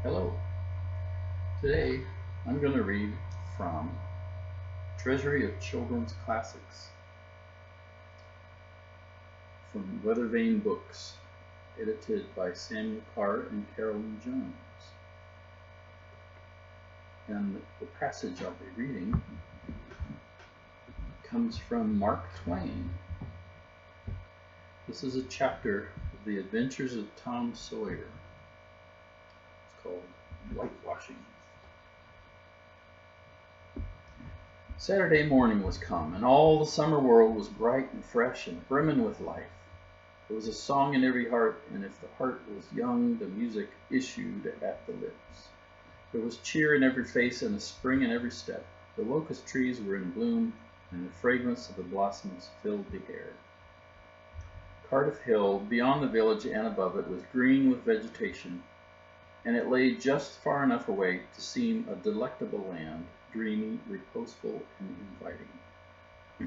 Hello. Today I'm going to read from Treasury of Children's Classics from Weathervane Books, edited by Samuel Carr and Carolyn Jones. And the passage I'll be reading comes from Mark Twain. This is a chapter of The Adventures of Tom Sawyer. It's called Whitewashing. Saturday morning was come, and all the summer world was bright and fresh and brimming with life. There was a song in every heart, and if the heart was young, the music issued at the lips. There was cheer in every face and a spring in every step. The locust trees were in bloom, and the fragrance of the blossoms filled the air. Cardiff Hill, beyond the village and above it, was green with vegetation, and it lay just far enough away to seem a delectable land, dreamy, reposeful, and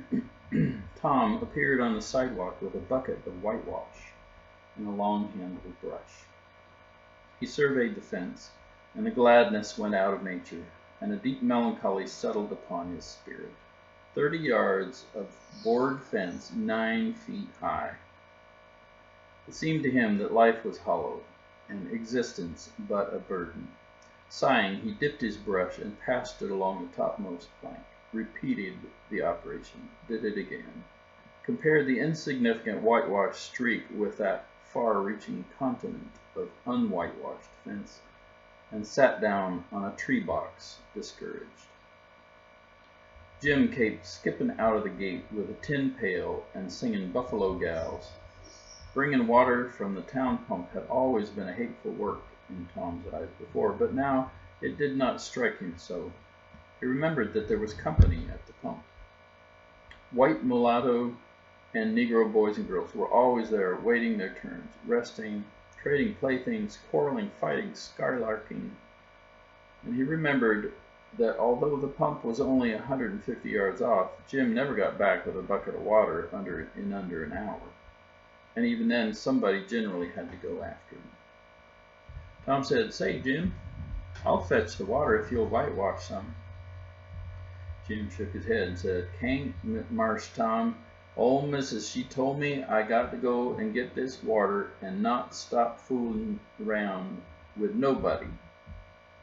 inviting. Tom appeared on the sidewalk with a bucket of whitewash and a long-handled brush. He surveyed the fence, and the gladness went out of nature, and a deep melancholy settled upon his spirit. 30 yards of board fence 9 feet high. It seemed to him that life was hollow, and existence but a burden. Sighing, he dipped his brush and passed it along the topmost plank, repeated the operation, did it again, compared the insignificant whitewashed streak with that far-reaching continent of unwhitewashed fence, and sat down on a tree box, discouraged. Jim came skipping out of the gate with a tin pail and singing Buffalo Gals. Bringing water from the town pump had always been a hateful work in Tom's eyes before, but now it did not strike him so. He remembered that there was company at the pump. White, mulatto, and Negro boys and girls were always there, waiting their turns, resting, trading playthings, quarreling, fighting, skylarking. And he remembered that although the pump was only 150 yards off, Jim never got back with a bucket of water in under an hour. And even then, somebody generally had to go after him. Tom said, "Say, Jim, I'll fetch the water if you'll whitewash some." Jim shook his head and said, "Can't, Marse Tom. Old Missus, she told me I got to go and get this water and not stop fooling around with nobody.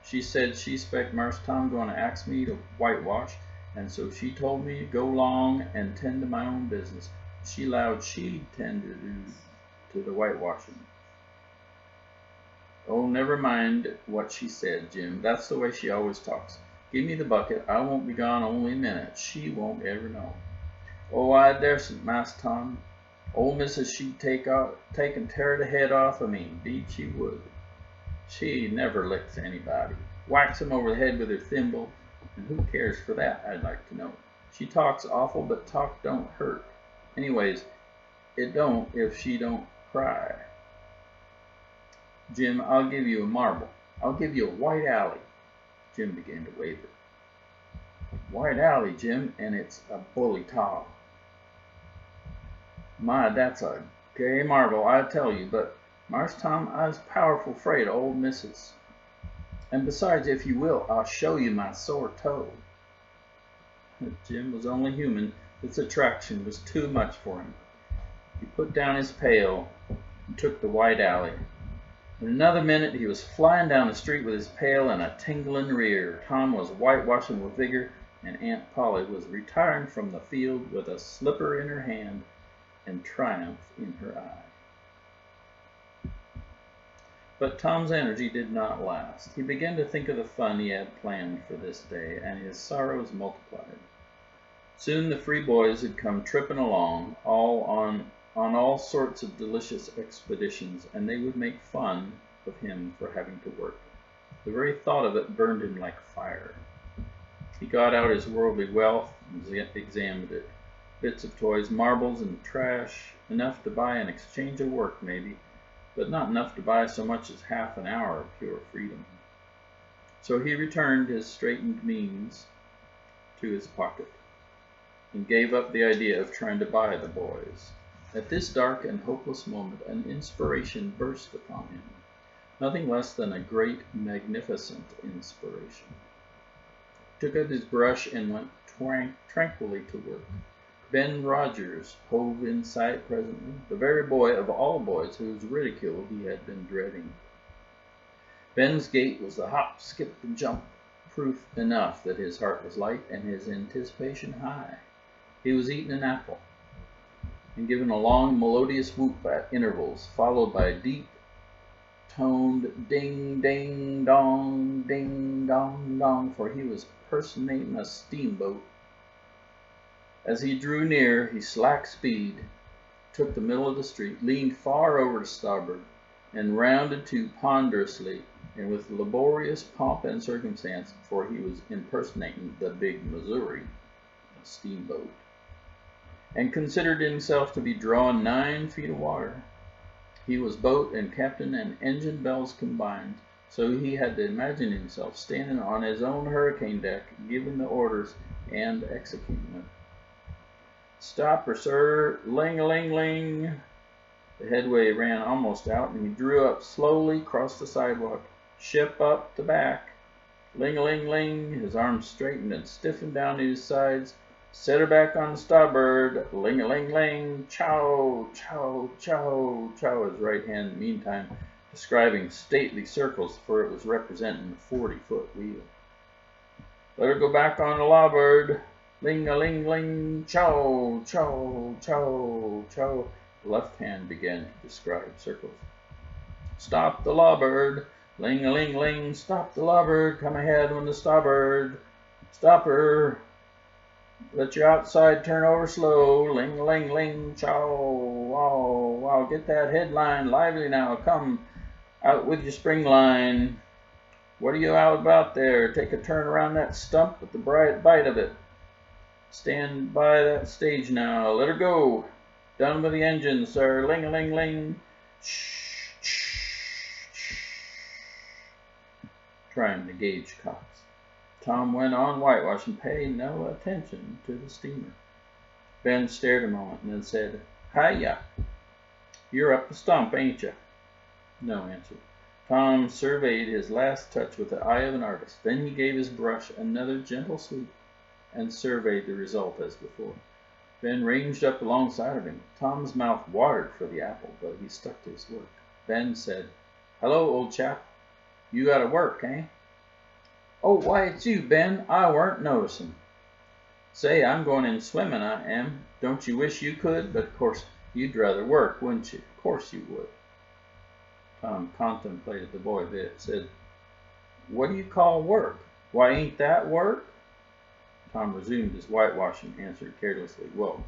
She said she expect Marse Tom going to ask me to whitewash, and so she told me to go along and tend to my own business. She 'lowed she'd tend to the whitewashing." "Oh, never mind what she said, Jim. That's the way she always talks. Give me the bucket. I won't be gone only a minute. She won't ever know." "Oh, I daresn't, Mass Tom. Old Missus, she'd take and tear the head off of me. 'Deed she would. She never licks anybody. Whacks 'em over the head with her thimble, and who cares for that, I'd like to know. She talks awful, but talk don't hurt. Anyways, it don't if she don't cry. Jim, I'll give you a marble. I'll give you a white alley." Jim began to waver. "White alley, Jim, and it's a bully tall." "My, that's a gay marble, I tell you, but, Marse Tom, I's powerful afraid of old Missus. And besides, if you will, I'll show you my sore toe." Jim was only human. This attraction was too much for him. He put down his pail and took the white alley. In another minute he was flying down the street with his pail and a tingling rear. Tom was whitewashing with vigor, and Aunt Polly was retiring from the field with a slipper in her hand and triumph in her eye. But Tom's energy did not last. He began to think of the fun he had planned for this day, and his sorrows multiplied. Soon the free boys had come tripping along, all on all sorts of delicious expeditions, and they would make fun of him for having to work. The very thought of it burned him like fire. He got out his worldly wealth and examined it. Bits of toys, marbles, and trash, enough to buy an exchange of work maybe, but not enough to buy so much as half an hour of pure freedom. So he returned his straitened means to his pocket, and gave up the idea of trying to buy the boys. At this dark and hopeless moment, an inspiration burst upon him. Nothing less than a great, magnificent inspiration. He took up his brush and went tranquilly to work. Ben Rogers hove in sight presently, the very boy of all boys whose ridicule he had been dreading. Ben's gait was the hop, skip, and jump, proof enough that his heart was light and his anticipation high. He was eating an apple, and given a long, melodious whoop at intervals, followed by a deep-toned ding, ding, dong, for he was personating a steamboat. As he drew near, he slacked speed, took the middle of the street, leaned far over to starboard, and rounded to ponderously and with laborious pomp and circumstance, for he was impersonating the big Missouri, a steamboat, and considered himself to be drawing 9 feet of water. He was boat and captain and engine bells combined, so he had to imagine himself standing on his own hurricane deck, giving the orders and executing them. "Stop her, sir! Ling-a-ling-ling!" The headway ran almost out, and he drew up slowly across the sidewalk. "Ship up the back! Ling-a-ling-ling!" His arms straightened and stiffened down to his sides. "Set her back on the starboard! Ling-a-ling-ling! Chow! Chow! Chow! Chow!" His right hand, meantime, describing stately circles, for it was representing a 40-foot wheel. "Let her go back on the larboard! Ling-a-ling-ling! Chow! Chow! Chow! Chow!" The left hand began to describe circles. "Stop the larboard! Ling-a-ling-ling! Stop the larboard! Come ahead on the starboard! Stop her! Let your outside turn over slow! Ling-a-ling-ling! Chow! Wow! Wow! Get that headline lively now! Come out with your spring line! What are you out about there? Take a turn around that stump with the bright bite of it! Stand by that stage now! Let her go! Done with the engine, sir! Ling-a-ling-ling! Shh! Shh! Trying to gauge Cox. Tom went on whitewashing, paying no attention to the steamer. Ben stared a moment and then said, "Hiya! You're up the stump, ain't you?" No answer. Tom surveyed his last touch with the eye of an artist. Then he gave his brush another gentle sweep and surveyed the result as before. Ben ranged up alongside of him. Tom's mouth watered for the apple, but he stuck to his work. Ben said, "Hello, old chap. You gotta work, eh?" "Oh, why, it's you, Ben. I weren't noticing." "Say, I'm going in swimming, I am. Don't you wish you could? But, of course, you'd rather work, wouldn't you? Of course you would." Tom contemplated the boy a bit, said, "What do you call work? Why, ain't that work?" Tom resumed his whitewashing, answered carelessly, "Well,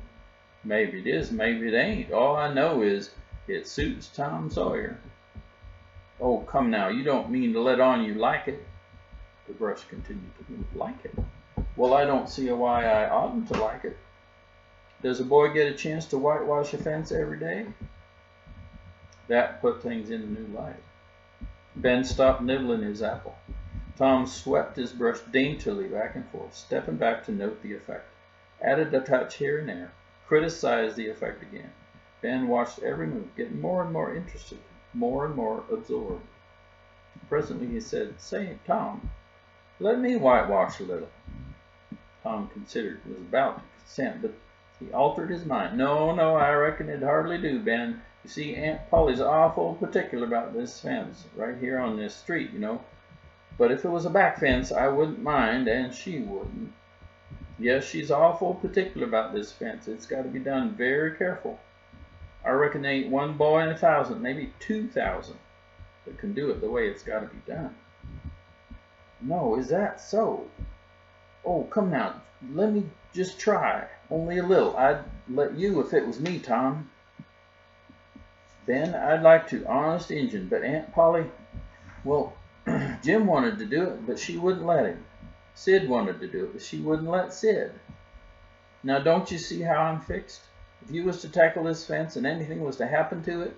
maybe it is, maybe it ain't. All I know is it suits Tom Sawyer." "Oh, come now, you don't mean to let on you like it?" The brush continued to move. "Like it? Well, I don't see why I oughtn't to like it. Does a boy get a chance to whitewash a fence every day?" That put things in a new light. Ben stopped nibbling his apple. Tom swept his brush daintily back and forth, stepping back to note the effect, added a touch here and there, criticized the effect again. Ben watched every move, getting more and more interested, more and more absorbed. Presently he said, "Say, Tom, let me whitewash a little." Tom considered, was about to consent, but he altered his mind. No, I reckon it'd hardly do, Ben. You see, Aunt Polly's awful particular about this fence, right here on this street, you know. But if it was a back fence, I wouldn't mind, and she wouldn't. Yes, she's awful particular about this fence. It's got to be done very careful. I reckon there ain't one boy in 1,000, maybe 2,000, that can do it the way it's got to be done." "No, is that so? Oh, come now, let me just try, only a little. I'd let you if it was me, Tom." "Ben, I'd like to, honest Injun, but Aunt Polly, well, Jim wanted to do it, but she wouldn't let him. Sid wanted to do it, but she wouldn't let Sid. Now, don't you see how I'm fixed? If you was to tackle this fence and anything was to happen to it—"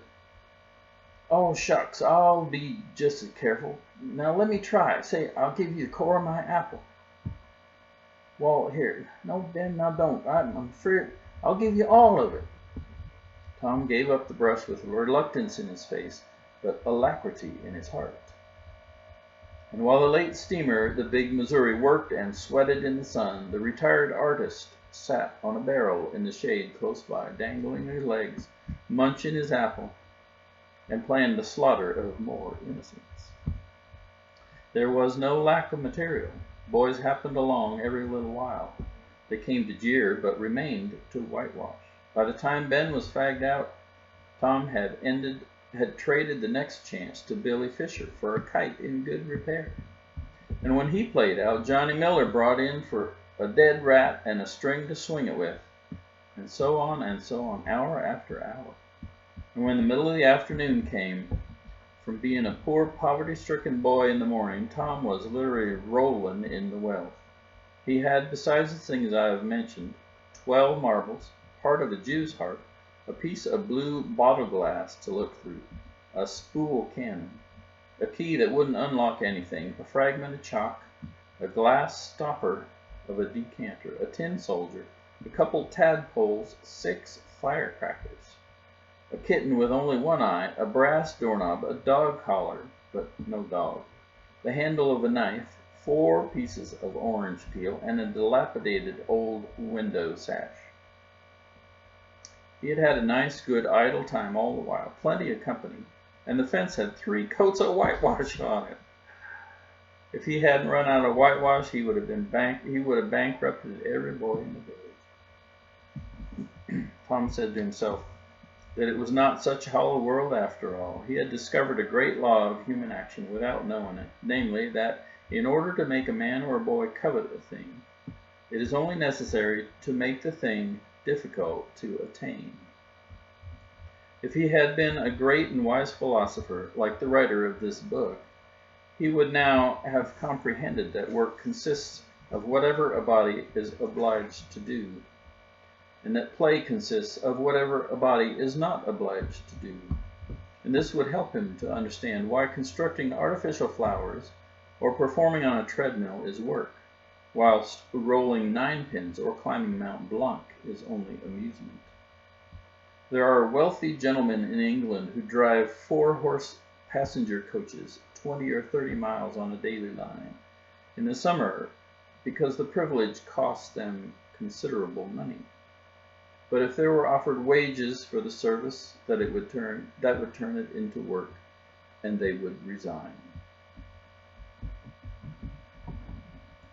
"Oh, shucks, I'll be just as careful. Now, let me try. Say, I'll give you the core of my apple." "Well, here. No, Ben, now don't. I'm afraid I'll give you all of it." Tom gave up the brush with reluctance in his face. but alacrity in his heart. And while the late steamer, the big Missouri, worked and sweated in the sun, the retired artist sat on a barrel in the shade close by, dangling his legs, munching his apple, and planned the slaughter of more innocents. There was no lack of material. Boys happened along every little while. They came to jeer, but remained to whitewash. By the time Ben was fagged out, Tom had traded the next chance to Billy Fisher for a kite in good repair. And when he played out, Johnny Miller brought in for a dead rat and a string to swing it with, and so on, hour after hour. And when the middle of the afternoon came, from being a poor poverty-stricken boy in the morning, Tom was literally rolling in the wealth. He had, besides the things I have mentioned, 12 marbles, part of a Jew's heart, a piece of blue bottle glass to look through, a spool cannon, a key that wouldn't unlock anything, a fragment of chalk, a glass stopper of a decanter, a tin soldier, a couple tadpoles, 6 firecrackers, a kitten with only one eye, a brass doorknob, a dog collar, but no dog, the handle of a knife, 4 pieces of orange peel, and a dilapidated old window sash. He had had a nice, good, idle time all the while, plenty of company, and the fence had 3 coats of whitewash on it. If he hadn't run out of whitewash, he would have bankrupted every boy in the village. Tom said to himself that it was not such a hollow world after all. He had discovered a great law of human action without knowing it, namely that in order to make a man or a boy covet a thing, it is only necessary to make the thing difficult to attain. If he had been a great and wise philosopher, like the writer of this book, he would now have comprehended that work consists of whatever a body is obliged to do, and that play consists of whatever a body is not obliged to do. And this would help him to understand why constructing artificial flowers or performing on a treadmill is work, whilst rolling 9-pins or climbing Mount Blanc is only amusement. There are wealthy gentlemen in England who drive 4-horse passenger coaches 20 or 30 miles on a daily line in the summer because the privilege costs them considerable money. But if they were offered wages for the service, that would turn it into work, and they would resign.